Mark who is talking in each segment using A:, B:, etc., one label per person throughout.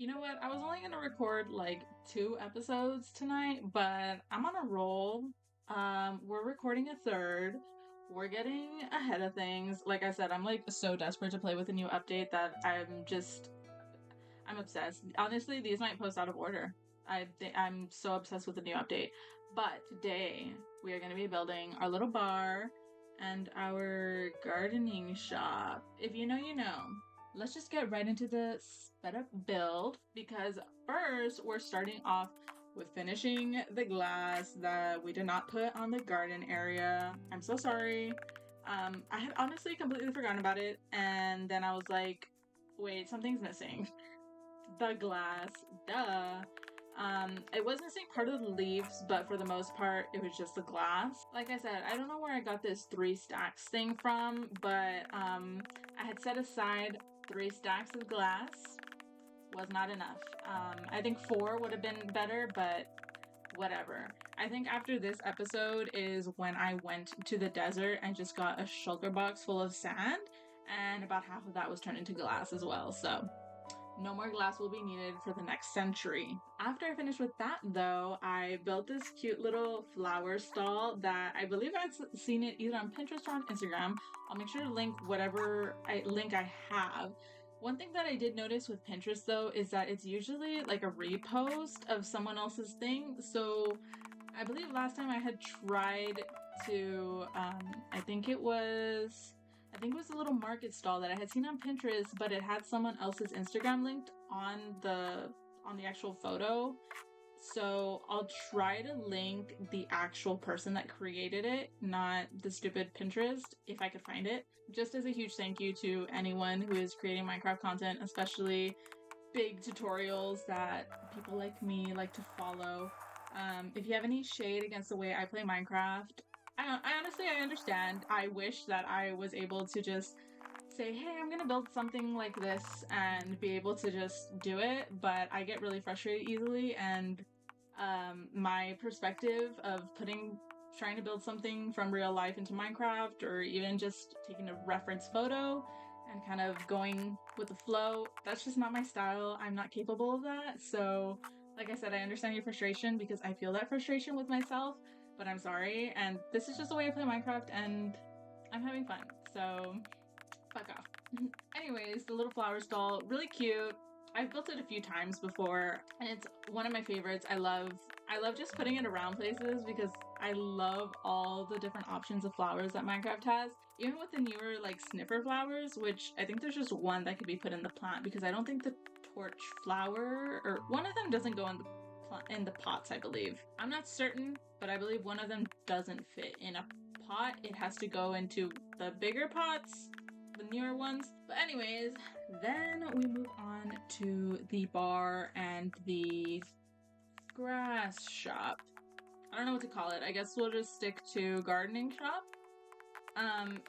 A: You know what? I was only gonna record like 2 episodes tonight, but I'm on a roll. We're recording a third. We're getting ahead of things. Like I said, I'm like so desperate to play with a new update that I'm obsessed. Honestly, these might post out of order. I'm so obsessed with the new update. But today we are gonna be building our little bar and our gardening shop. If you know, you know. Let's just get right into the sped up build because first we're starting off with finishing the glass that we did not put on the garden area. I'm so sorry. I had honestly completely forgotten about it, and then I was like, wait, something's missing. The glass, duh. It was missing part of the leaves, but for the most part, it was just the glass. Like I said, I don't know where I got this 3 stacks thing from, but I had set aside 3 stacks of glass. Was not enough. I think 4 would have been better, but whatever. I think after this episode is when I went to the desert and just got a shulker box full of sand, and about half of that was turned into glass as well, so no more glass will be needed for the next century. After I finished with that, though, I built this cute little flower stall that I believe I've seen it either on Pinterest or on Instagram. I'll make sure to link whatever link I have. One thing that I did notice with Pinterest, though, is that it's usually like a repost of someone else's thing. So I believe last time I had tried to, I think it was a little market stall that I had seen on Pinterest, but it had someone else's Instagram linked on the actual photo. So I'll try to link the actual person that created it, not the stupid Pinterest, if I could find it. Just as a huge thank you to anyone who is creating Minecraft content, especially big tutorials that people like me like to follow. If you have any shade against the way I play Minecraft, I honestly, I understand. I wish that I was able to just say, hey, I'm gonna build something like this and be able to just do it, but I get really frustrated easily, and my perspective of trying to build something from real life into Minecraft, or even just taking a reference photo and kind of going with the flow, that's just not my style. I'm not capable of that. So, like I said, I understand your frustration because I feel that frustration with myself, but I'm sorry. And this is just the way I play Minecraft, and I'm having fun. So, fuck off. Anyways, the little flower stall, really cute. I've built it a few times before, and it's one of my favorites. I love just putting it around places because I love all the different options of flowers that Minecraft has. Even with the newer like sniffer flowers, which I think there's just one that could be put in the plant because I don't think the torch flower, or one of them doesn't go in the pots, I believe. I'm not certain, but I believe one of them doesn't fit in a pot. It has to go into the bigger pots, the newer ones. But anyways, then we move on to the bar and the grass shop. I don't know what to call it. I guess we'll just stick to gardening shop.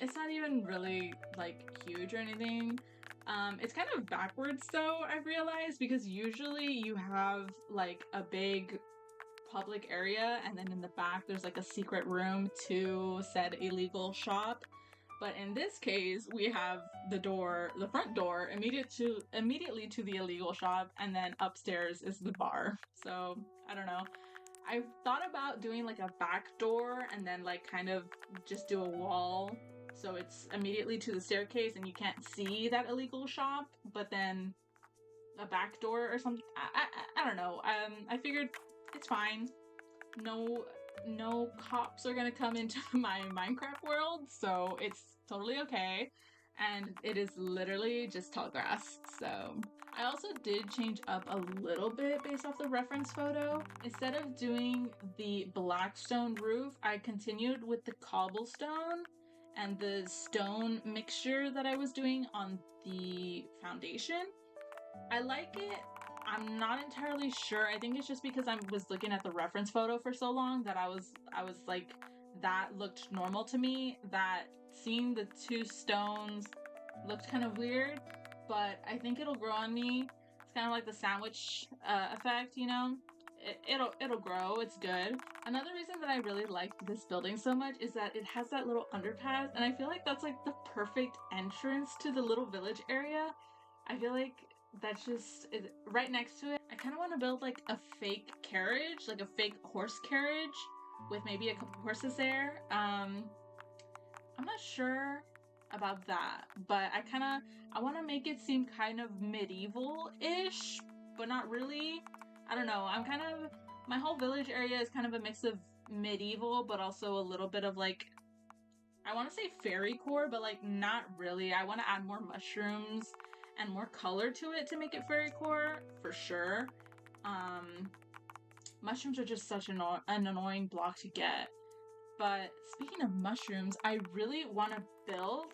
A: It's not even really like huge or anything. It's kind of backwards though, I've realized, because usually you have like a big public area and then in the back there's like a secret room to said illegal shop. But in this case, we have the front door, immediately to the illegal shop, and then upstairs is the bar. So, I don't know. I've thought about doing like a back door and then like kind of just do a wall so it's immediately to the staircase and you can't see that illegal shop, but then a back door or something. I don't know. I figured it's fine. No cops are gonna come into my Minecraft world, so it's totally okay. And it is literally just tall grass. So I also did change up a little bit based off the reference photo. Instead of doing the black stone roof, I continued with the cobblestone and the stone mixture that I was doing on the foundation. I like it. I'm not entirely sure. I think it's just because I was looking at the reference photo for so long that I was like, that looked normal to me, that seeing the 2 stones looked kind of weird, but I think it'll grow on me. It's kind of like the sandwich effect, you know? It'll grow. It's good. Another reason that I really liked this building so much is that it has that little underpass, and I feel like that's like the perfect entrance to the little village area. I feel like that's just right next to it. I kind of want to build like a fake carriage, like a fake horse carriage with maybe a couple horses there. I'm not sure about that, but I want to make it seem kind of medieval-ish, but not really. I don't know. My whole village area is kind of a mix of medieval, but also a little bit of like, I want to say fairy core, but like not really. I want to add more mushrooms and more color to it to make it fairy core for sure. Um, Mushrooms are just such an annoying block to get. But speaking of mushrooms, I really want to build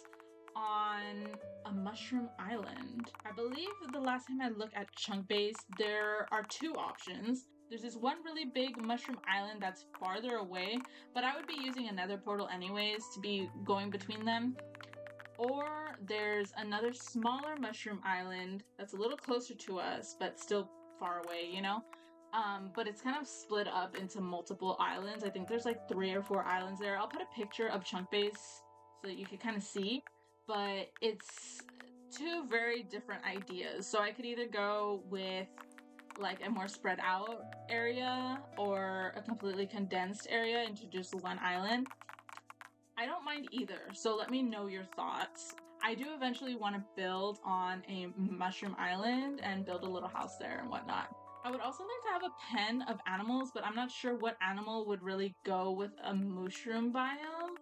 A: on a mushroom island. I believe the last time I looked at Chunk Base, there are two options. There's this one really big mushroom island that's farther away, but I would be using another portal anyways to be going between them. Or there's another smaller mushroom island that's a little closer to us, but still far away, you know? But it's kind of split up into multiple islands. I think there's like 3 or 4 islands there. I'll put a picture of Chunk Base so that you can kind of see. But it's 2 very different ideas. So I could either go with like a more spread out area or a completely condensed area into just one island. I don't mind either. So let me know your thoughts. I do eventually want to build on a mushroom island and build a little house there and whatnot. I would also like to have a pen of animals, but I'm not sure what animal would really go with a mushroom biome.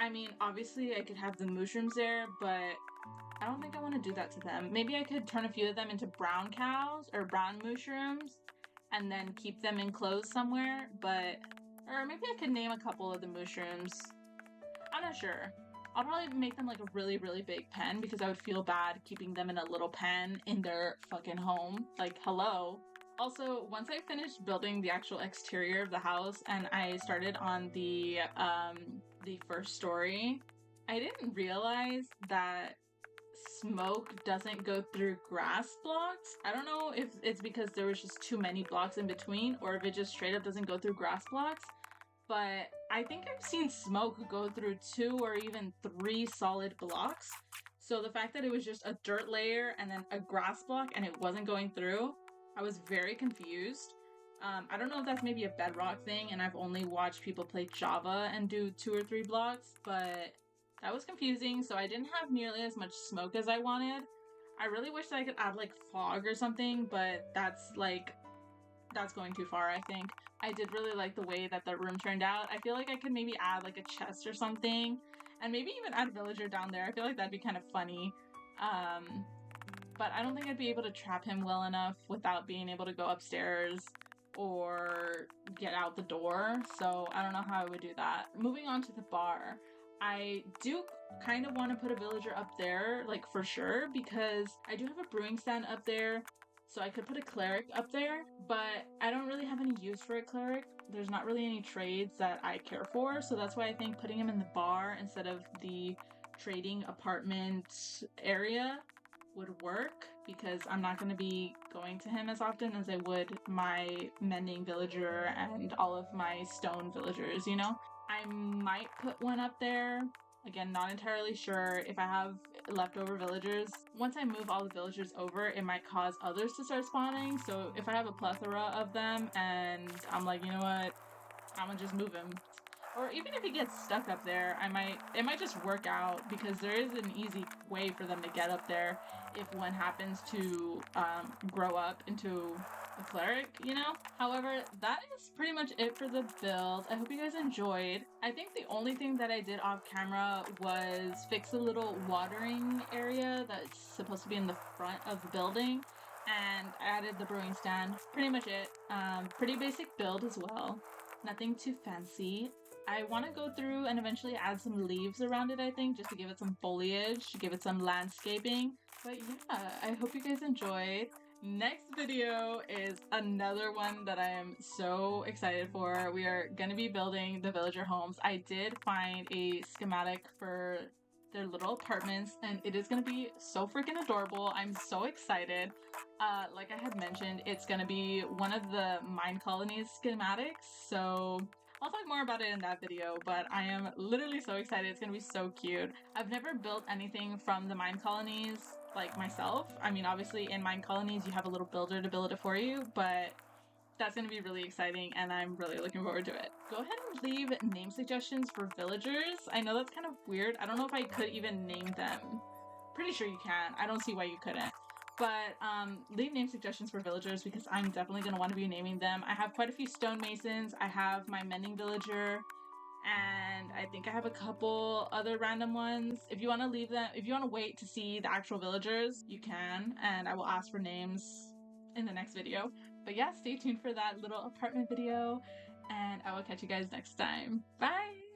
A: I mean, obviously I could have the mushrooms there, but I don't think I want to do that to them. Maybe I could turn a few of them into brown cows or brown mushrooms and then keep them enclosed somewhere, or maybe I could name a couple of the mushrooms. I'm not sure. I'll probably make them like a really, really big pen because I would feel bad keeping them in a little pen in their fucking home. Like, hello. Also, once I finished building the actual exterior of the house and I started on the first story, I didn't realize that smoke doesn't go through grass blocks. I don't know if it's because there was just too many blocks in between or if it just straight up doesn't go through grass blocks. But I think I've seen smoke go through 2 or even 3 solid blocks. So the fact that it was just a dirt layer and then a grass block and it wasn't going through, I was very confused. I don't know if that's maybe a Bedrock thing and I've only watched people play Java and do 2 or 3 blocks, but that was confusing, so I didn't have nearly as much smoke as I wanted. I really wish that I could add like fog or something, but that's going too far, I think. I did really like the way that the room turned out. I feel like I could maybe add like a chest or something, and maybe even add a villager down there. I feel like that'd be kind of funny. But I don't think I'd be able to trap him well enough without being able to go upstairs or get out the door, so I don't know how I would do that. Moving on to the bar. I do kind of want to put a villager up there, like for sure, because I do have a brewing stand up there, so I could put a cleric up there, but I don't really have any use for a cleric. There's not really any trades that I care for, so that's why I think putting him in the bar instead of the trading apartment area would work, because I'm not going to be going to him as often as I would my mending villager and all of my stone villagers, you know? I might put one up there. Again, not entirely sure if I have leftover villagers. Once I move all the villagers over, it might cause others to start spawning. So if I have a plethora of them and I'm like, you know what, I'm gonna just move him. Or even if he gets stuck up there, it might just work out, because there is an easy way for them to get up there if one happens to grow up into a cleric, you know? However, that is pretty much it for the build. I hope you guys enjoyed. I think the only thing that I did off camera was fix a little watering area that's supposed to be in the front of the building, and I added the brewing stand. Pretty much it. Pretty basic build as well. Nothing too fancy. I want to go through and eventually add some leaves around it, I think, just to give it some foliage, to give it some landscaping. But yeah, I hope you guys enjoyed. Next video is another one that I am so excited for. We are going to be building the villager homes. I did find a schematic for their little apartments, and it is going to be so freaking adorable. I'm so excited. Like I had mentioned, it's going to be one of the mine colonies schematics, so I'll talk more about it in that video, but I am literally so excited. It's going to be so cute. I've never built anything from the mine colonies like myself. I mean, obviously in Mine Colonies you have a little builder to build it for you, but that's going to be really exciting and I'm really looking forward to it. Go ahead and leave name suggestions for villagers. I know that's kind of weird. I don't know if I could even name them. Pretty sure you can. I don't see why you couldn't. But leave name suggestions for villagers because I'm definitely going to want to be naming them. I have quite a few stonemasons. I have my mending villager. And I think I have a couple other random ones. If you want to leave them, if you want to wait to see the actual villagers, you can. And I will ask for names in the next video. But yeah, stay tuned for that little apartment video. And I will catch you guys next time. Bye!